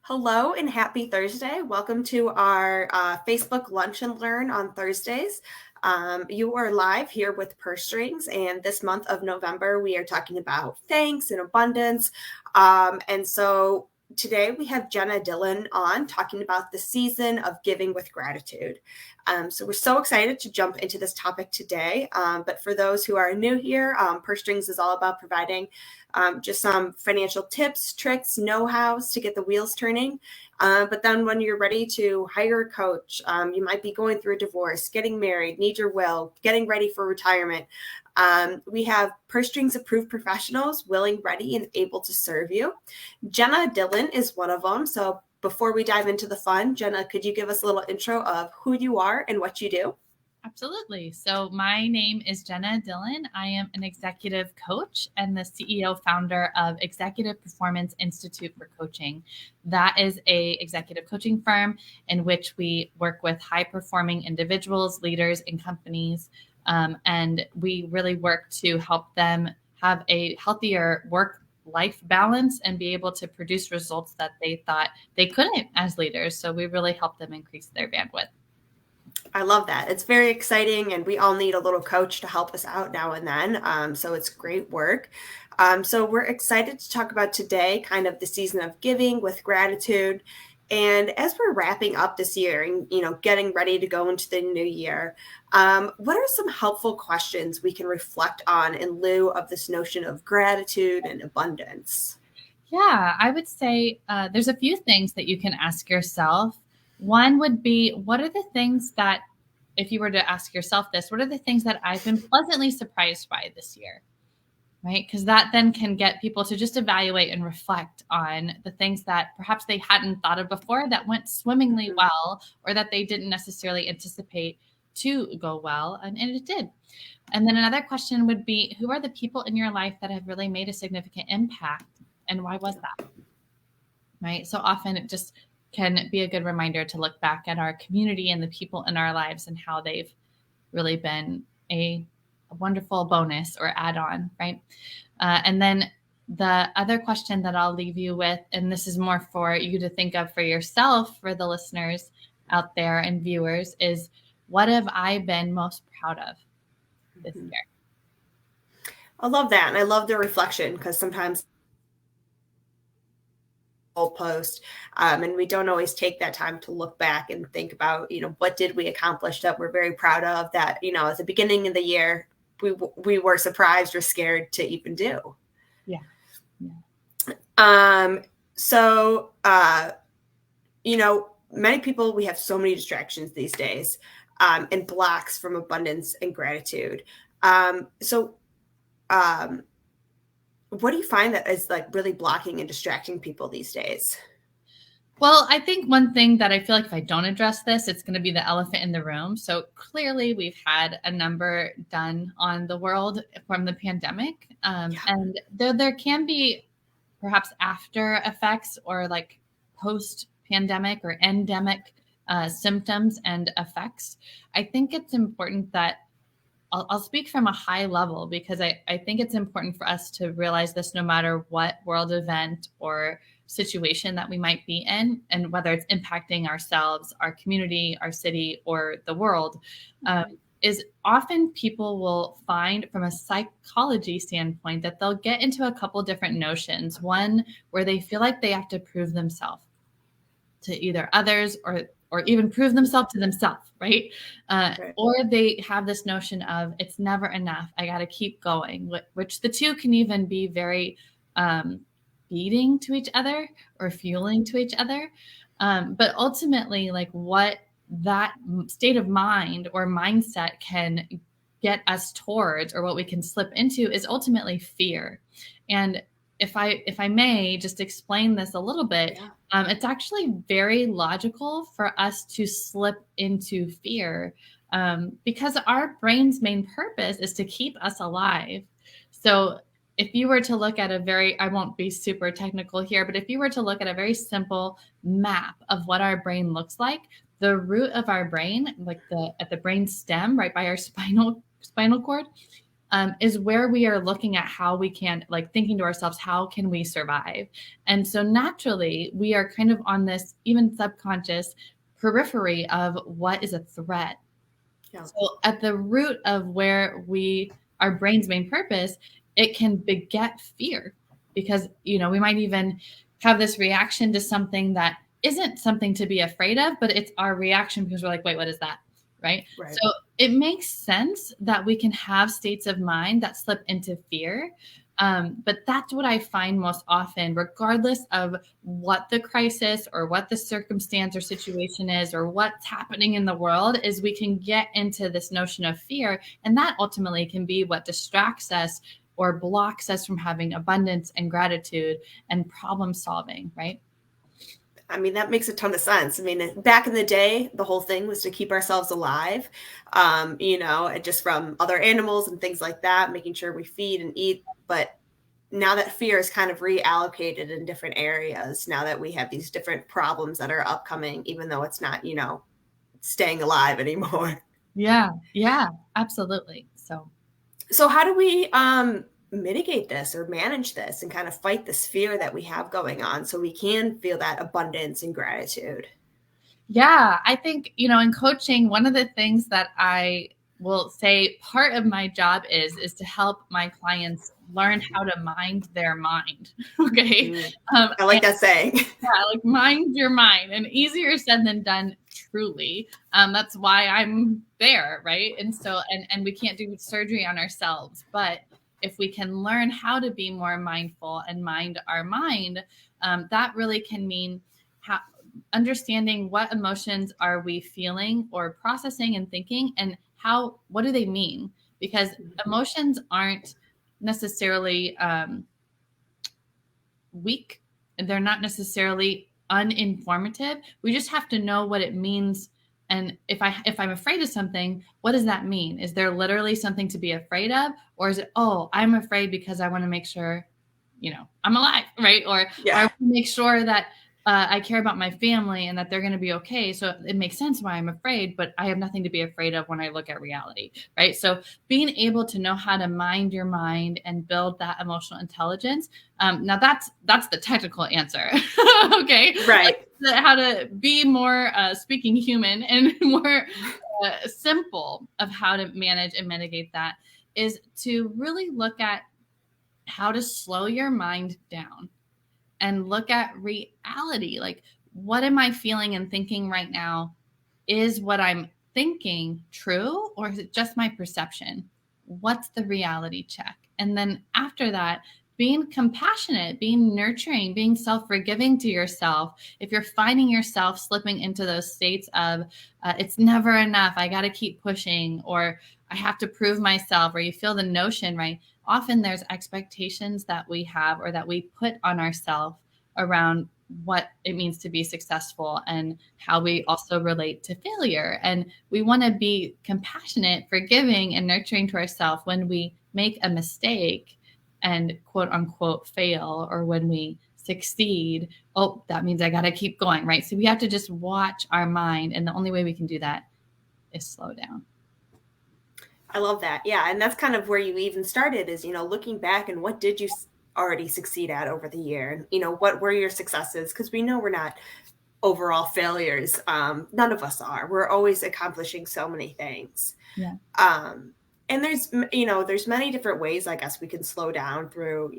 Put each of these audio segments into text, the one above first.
Hello and happy Thursday. Welcome to our Facebook Lunch and Learn on Thursdays. You are live here with Purse Strings, and this month of November, we are talking about thanks and abundance. And so today we have Jenna Dillon on talking about the season of giving with gratitude. So we're so excited to jump into this topic today. But for those who are new here, Purse Strings is all about providing just some financial tips, tricks, know-hows to get the wheels turning. But then when you're ready to hire a coach, you might be going through a divorce, getting married, need your will, getting ready for retirement. We have Purse Strings approved professionals willing, ready, and able to serve you. Jenna Dillon is one of them. So before we dive into the fun, Jenna, could you give us a little intro of who you are and what you do? Absolutely. So my name is Jenna Dillon. I am an executive coach and the CEO founder of Executive Performance Institute for Coaching. That is a executive coaching firm in which we work with high performing individuals, leaders, and companies. And we really work to help them have a healthier work-life balance and be able to produce results that they thought they couldn't as leaders. So we really help them increase their bandwidth. I love that. It's very exciting, and we all need a little coach to help us out now and then. So it's great work. So we're excited to talk about today kind of the season of giving with gratitude. And as we're wrapping up this year and getting ready to go into the new year, what are some helpful questions we can reflect on in lieu of this notion of gratitude and abundance? Yeah, I would say there's a few things that you can ask yourself. One would be, what are the things that, if you were to ask yourself this, what are the things that I've been pleasantly surprised by this year? Right? Because that then can get people to just evaluate and reflect on the things that perhaps they hadn't thought of before that went swimmingly well, or that they didn't necessarily anticipate to go well, and it did. And then another question would be, who are the people in your life that have really made a significant impact, and why was that? Right? So often it just can be a good reminder to look back at our community and the people in our lives and how they've really been a wonderful bonus or add-on, right? And then the other question that I'll leave you with, and this is more for you to think of for yourself, for the listeners out there and viewers, is what have I been most proud of this year? I love that. And I love the reflection because sometimes post and we don't always take that time to look back and think about what did we accomplish that we're very proud of, that at the beginning of the year we were surprised or scared to even do. Yeah. So many people, we have so many distractions these days, and blocks from abundance and gratitude. What do you find that is like really blocking and distracting people these days? Well, I think one thing that I feel like if I don't address this, it's going to be the elephant in the room. So clearly we've had a number done on the world from the pandemic. And there can be perhaps after effects or like post-pandemic or endemic symptoms and effects. I think it's important that I'll speak from a high level because I think it's important for us to realize this no matter what world event or situation that we might be in, and whether it's impacting ourselves, our community, our city, or the world, is often people will find from a psychology standpoint that they'll get into a couple different notions. One where they feel like they have to prove themselves to either others or even prove themselves to themselves, right? Or they have this notion of it's never enough. I got to keep going, which the two can even be very feeding to each other or fueling to each other. But ultimately, like what that state of mind or mindset can get us towards, or what we can slip into, is ultimately fear. And if I may just explain this a little bit, it's actually very logical for us to slip into fear because our brain's main purpose is to keep us alive. So if you were to look at I won't be super technical here, but if you were to look at a very simple map of what our brain looks like, the root of our brain, like at the brain stem, right by our spinal cord, is where we are looking at how we can, like, thinking to ourselves, how can we survive? And so naturally, we are kind of on this even subconscious periphery of what is a threat. Yeah. So at the root of where our brain's main purpose, it can beget fear, because, we might even have this reaction to something that isn't something to be afraid of, but it's our reaction because we're like, wait, what is that? Right. Right. So it makes sense that we can have states of mind that slip into fear. But that's what I find most often, regardless of what the crisis or what the circumstance or situation is or what's happening in the world, is we can get into this notion of fear. And that ultimately can be what distracts us or blocks us from having abundance and gratitude and problem solving, right? I mean, that makes a ton of sense. I mean, back in the day, the whole thing was to keep ourselves alive, just from other animals and things like that, making sure we feed and eat. But now that fear is kind of reallocated in different areas, now that we have these different problems that are upcoming, even though it's not, staying alive anymore. Yeah, yeah, absolutely. So how do we mitigate this or manage this and kind of fight this fear that we have going on so we can feel that abundance and gratitude? Yeah, I think, in coaching, one of the things that I will say part of my job is to help my clients learn how to mind their mind. Okay. I like that saying. Yeah, like, mind your mind, and easier said than done, truly. That's why I'm there, right? And so, and we can't do surgery on ourselves, but if we can learn how to be more mindful and mind our mind, that really can mean how understanding what emotions are we feeling or processing and thinking, and what do they mean? Because emotions aren't necessarily weak, and they're not necessarily uninformative. We just have to know what it means. And if I'm afraid of something, what does that mean? Is there literally something to be afraid of? Or is it, oh, I'm afraid because I want to make sure, I'm alive, right? Or I want to make sure that I care about my family and that they're going to be okay. So it makes sense why I'm afraid, but I have nothing to be afraid of when I look at reality, right? So being able to know how to mind your mind and build that emotional intelligence. Now that's the technical answer. Okay. Right. Like, how to be more speaking human and more simple of how to manage and mitigate that is to really look at how to slow your mind down and look at reality. Like, what am I feeling and thinking right now? Is what I'm thinking true, or is it just my perception? What's the reality check? And then after that, being compassionate, being nurturing, being self-forgiving to yourself. If you're finding yourself slipping into those states of it's never enough, I got to keep pushing, or I have to prove myself, or you feel the notion, right? Often there's expectations that we have or that we put on ourselves around what it means to be successful and how we also relate to failure. And we want to be compassionate, forgiving, and nurturing to ourselves when we make a mistake and quote unquote fail, or when we succeed. Oh, that means I got to keep going, right? So we have to just watch our mind. And the only way we can do that is slow down. I love that. Yeah. And that's kind of where you even started is, looking back and what did you already succeed at over the year? And, what were your successes? Because we know we're not overall failures. None of us are. We're always accomplishing so many things. Yeah. And there's many different ways, I guess, we can slow down through,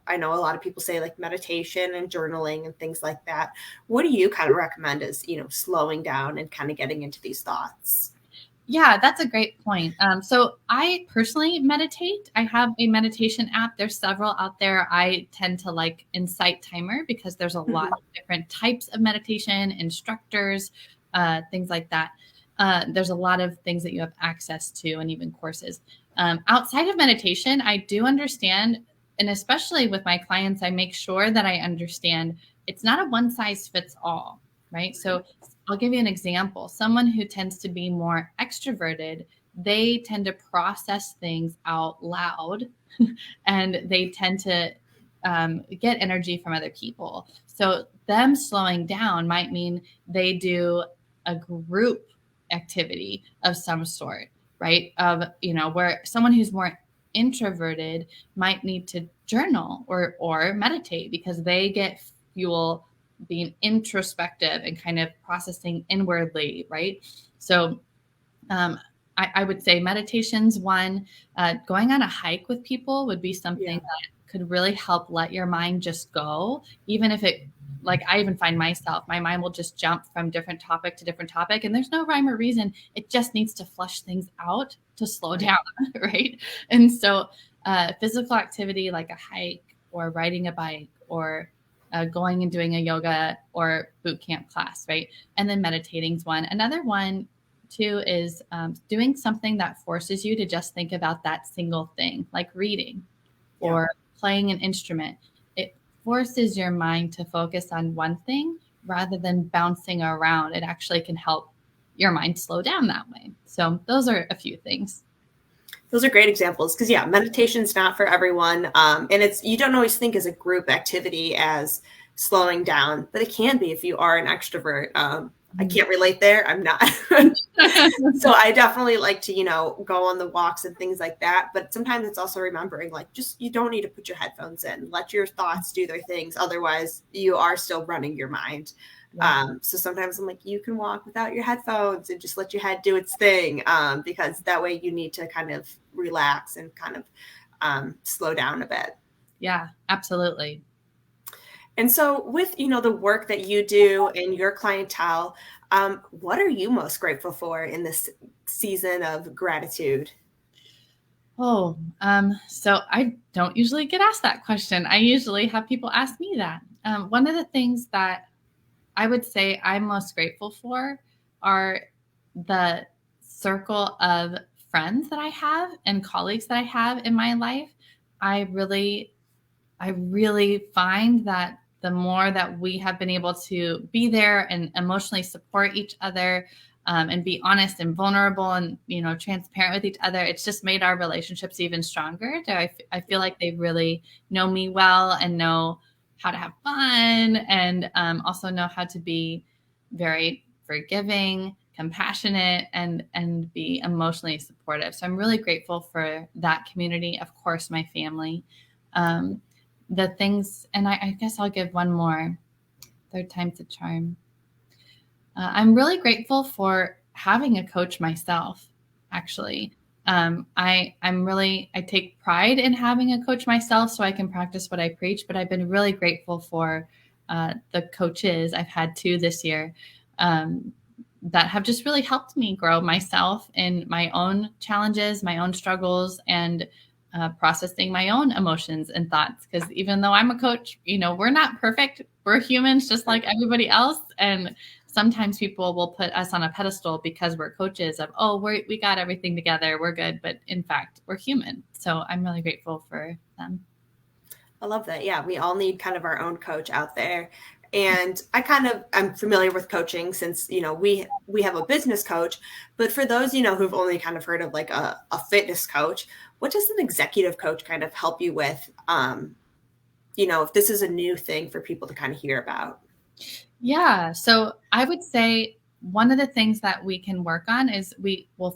I know a lot of people say like meditation and journaling and things like that. What do you kind of recommend as, slowing down and kind of getting into these thoughts? Yeah, that's a great point. So I personally meditate. I have a meditation app. There's several out there. I tend to like Insight Timer because there's a lot of different types of meditation, instructors, things like that. There's a lot of things that you have access to, and even courses. Outside of meditation, I do understand, and especially with my clients, I make sure that I understand it's not a one size fits all, right? So I'll give you an example. Someone who tends to be more extroverted, they tend to process things out loud and they tend to get energy from other people. So them slowing down might mean they do a group activity of some sort, right? Of, where someone who's more introverted might need to journal or meditate because they get fuel being introspective and kind of processing inwardly, right? So I would say meditation's one. Going on a hike with people would be something that could really help let your mind just go, even if it, like I even find myself, my mind will just jump from different topic to different topic, and there's no rhyme or reason. It just needs to flush things out to slow down, right? And so physical activity like a hike or riding a bike or going and doing a yoga or boot camp class, right? And then meditating's one. Another one too is doing something that forces you to just think about that single thing, like reading or playing an instrument. It forces your mind to focus on one thing rather than bouncing around. It actually can help your mind slow down that way. So those are a few things. Those are great examples because meditation's not for everyone. And you don't always think as a group activity as slowing down, but it can be if you are an extrovert. I can't relate there. I'm not. So I definitely like to, go on the walks and things like that. But sometimes it's also remembering, like, just you don't need to put your headphones in. Let your thoughts do their things. Otherwise, you are still running your mind. So sometimes I'm like, you can walk without your headphones and just let your head do its thing, because that way you need to kind of relax and kind of slow down a bit. Yeah, absolutely. And so with, the work that you do and your clientele, what are you most grateful for in this season of gratitude? Oh, so I don't usually get asked that question. I usually have people ask me that. One of the things that I would say I'm most grateful for are the circle of friends that I have and colleagues that I have in my life. I really find that the more that we have been able to be there and emotionally support each other, and be honest and vulnerable and, transparent with each other, it's just made our relationships even stronger. I feel like they really know me well and know how to have fun and also know how to be very forgiving, compassionate, and be emotionally supportive. So I'm really grateful for that community. Of course, my family. The things, and I guess I'll give one more. Third time's a charm. I'm really grateful for having a coach myself, actually. I take pride in having a coach myself so I can practice what I preach, but I've been really grateful for the coaches I've had two this year that have just really helped me grow myself in my own challenges, my own struggles, and processing my own emotions and thoughts. Because even though I'm a coach, we're not perfect. We're humans just like everybody else. And sometimes people will put us on a pedestal because we're coaches of, we got everything together, we're good. But in fact, we're human. So I'm really grateful for them. I love that. Yeah, we all need kind of our own coach out there. And I'm familiar with coaching since, we have a business coach, but for those, who've only kind of heard of like a fitness coach, what does an executive coach kind of help you with? If this is a new thing for people to kind of hear about. Yeah. So I would say one of the things that we can work on is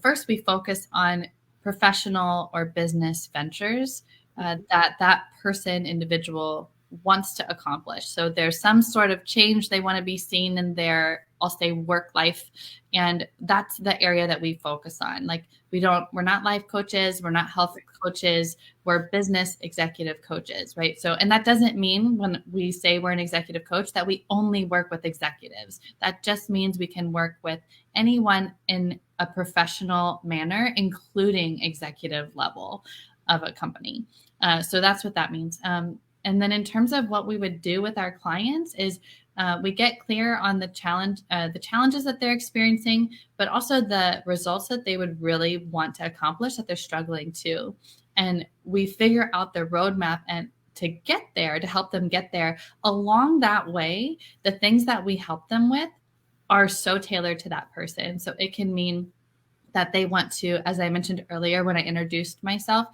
first we focus on professional or business ventures that individual wants to accomplish. So there's some sort of change they want to be seen in their, I'll say, work life. And that's the area that we focus on. Like we're not life coaches, we're not health coaches, we're business executive coaches, right? So, and that doesn't mean when we say we're an executive coach that we only work with executives. That just means we can work with anyone in a professional manner, including executive level of a company. So that's what that means. And then in terms of what we would do with our clients is we get clear on the challenges that they're experiencing, but also the results that they would really want to accomplish that they're struggling to. And we figure out the roadmap and to get there, to help them get there. Along that way, the things that we help them with are so tailored to that person. So it can mean that they want to, as I mentioned earlier when I introduced myself,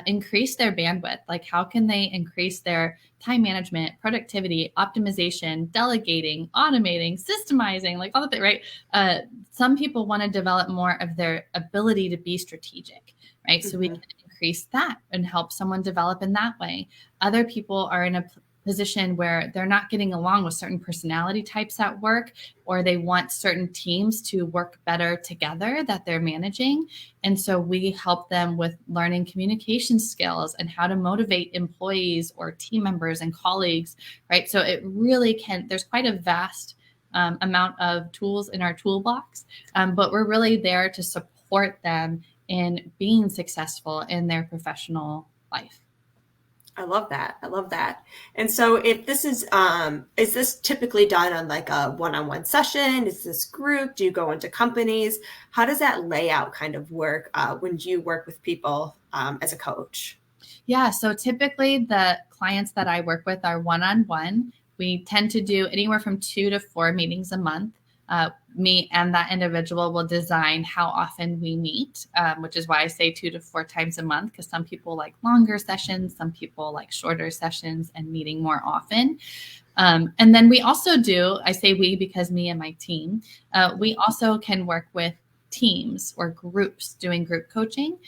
increase their bandwidth. Like how can they increase their time management, productivity, optimization, delegating, automating, systemizing, like all of it, right? Some people want to develop more of their ability to be strategic, right? Mm-hmm. So we can increase that and help someone develop in that way. Other people are in a position where they're not getting along with certain personality types at work, or they want certain teams to work better together that they're managing. And so we help them with learning communication skills and how to motivate employees or team members and colleagues, right? So it really there's quite a vast amount of tools in our toolbox, but we're really there to support them in being successful in their professional life. I love that. I love that. And so if this is this typically done on like a one-on-one session? Is this group? Do you go into companies? How does that layout kind of work when you work with people as a coach? Yeah. So typically the clients that I work with are one-on-one. We tend to do anywhere from 2 to 4 meetings a month. Me and that individual will design how often we meet, which is why I say 2 to 4 times a month, because some people like longer sessions, some people like shorter sessions and meeting more often. And then we also do, I say we because me and my team, we also can work with teams or groups doing group coaching,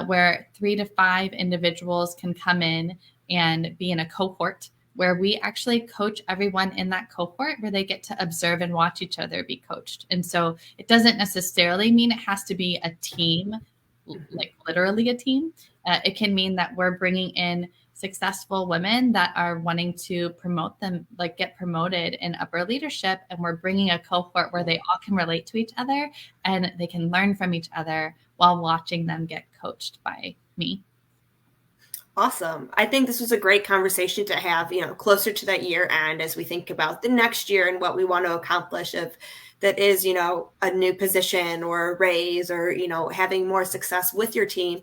where 3 to 5 individuals can come in and be in a cohort where we actually coach everyone in that cohort, where they get to observe and watch each other be coached. And so it doesn't necessarily mean it has to be a team, like literally a team. It can mean that we're bringing in successful women that are wanting to promote them, like get promoted in upper leadership. And we're bringing a cohort where they all can relate to each other and they can learn from each other while watching them get coached by me. Awesome. I think this was a great conversation to have, closer to that year end as we think about the next year and what we want to accomplish, if that is, a new position or a raise or, having more success with your team,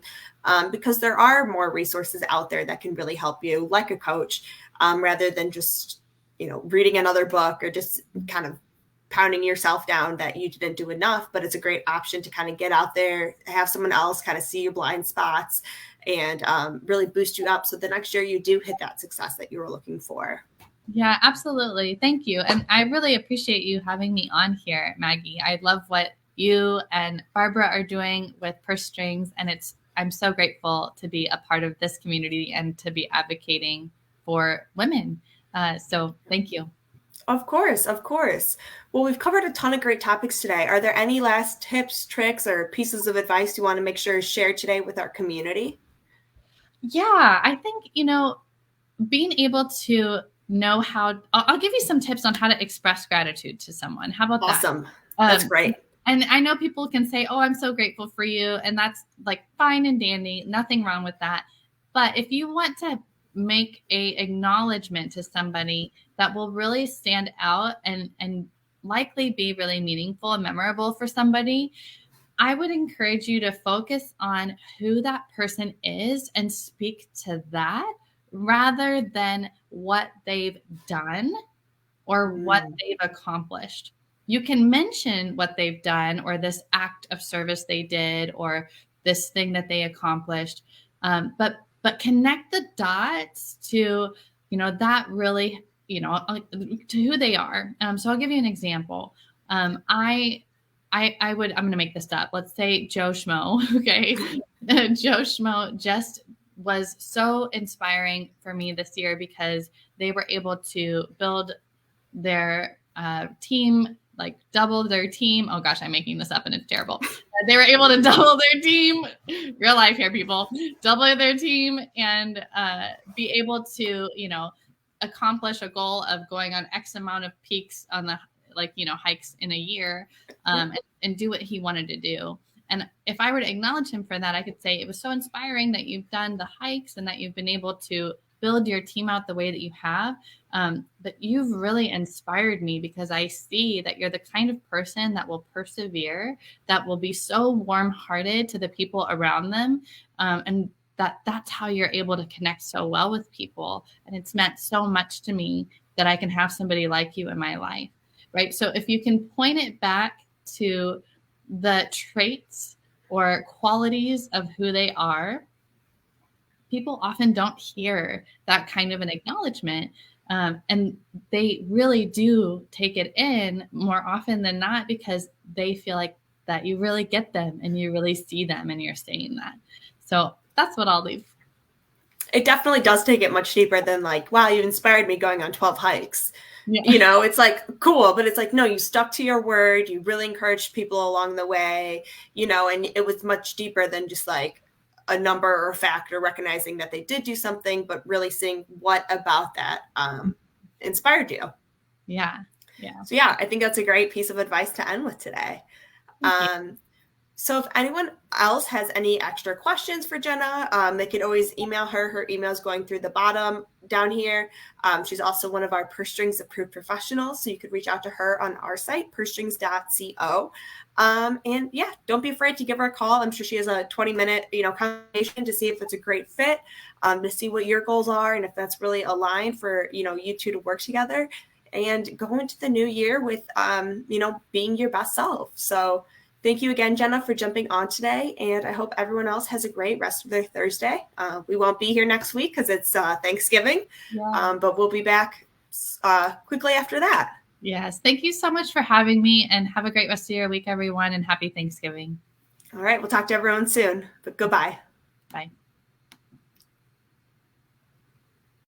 because there are more resources out there that can really help you, like a coach, rather than just, reading another book or just kind of pounding yourself down that you didn't do enough. But it's a great option to kind of get out there, have someone else kind of see your blind spots and really boost you up so the next year you do hit that success that you were looking for. Yeah, absolutely. Thank you. And I really appreciate you having me on here, Maggie. I love what you and Barbara are doing with Purse Strings, and I'm so grateful to be a part of this community and to be advocating for women. So thank you. Of course, of course. Well, we've covered a ton of great topics today. Are there any last tips, tricks, or pieces of advice you want to make sure is shared today with our community? Yeah, I think, being able to know I'll give you some tips on how to express gratitude to someone. How about that? Awesome. That's great. And I know people can say, oh, I'm so grateful for you. And that's like fine and dandy. Nothing wrong with that. But if you want to make a acknowledgement to somebody that will really stand out and likely be really meaningful and memorable for somebody, I would encourage you to focus on who that person is and speak to that rather than what they've done or what they've accomplished. You can mention what they've done or this act of service they did or this thing that they accomplished, but connect the dots to, that really, to who they are. So I'll give you an example. I'm going to make this up. Let's say Joe Schmo. Okay. Joe Schmo just was so inspiring for me this year because they were able to build their team, like double their team. Oh gosh, I'm making this up and it's terrible. They were able to double their team, real life here, people, double their team and be able to, accomplish a goal of going on X amount of peaks on the, hikes in a year and do what he wanted to do. And if I were to acknowledge him for that, I could say it was so inspiring that you've done the hikes and that you've been able to build your team out the way that you have. But you've really inspired me because I see that you're the kind of person that will persevere, that will be so warm-hearted to the people around them. And that's how you're able to connect so well with people. And it's meant so much to me that I can have somebody like you in my life, right? So if you can point it back to the traits or qualities of who they are, people often don't hear that kind of an acknowledgement. And they really do take it in more often than not because they feel like that you really get them and you really see them and you're saying that. So that's what I'll leave. It definitely does take it much deeper than like, wow, you inspired me going on 12 hikes. Yeah. It's like cool, but it's like, no, you stuck to your word. You really encouraged people along the way, and it was much deeper than just like a number or a fact or recognizing that they did do something, but really seeing what about that inspired you. Yeah. Yeah. So yeah, I think that's a great piece of advice to end with today. Thank you. So if anyone else has any extra questions for Jenna, they could always email her. Her email is going through the bottom down here. She's also one of our Purse Strings approved professionals, so you could reach out to her on our site, pursestrings.co. And yeah, don't be afraid to give her a call. I'm sure she has a 20-minute, conversation to see if it's a great fit, to see what your goals are and if that's really aligned for, you two to work together and go into the new year with, being your best self. So thank you again, Jenna, for jumping on today, and I hope everyone else has a great rest of their Thursday. We won't be here next week because it's Thanksgiving, but we'll be back quickly after that. Yes. Thank you so much for having me, and have a great rest of your week, everyone, and happy Thanksgiving. All right. We'll talk to everyone soon, but goodbye. Bye.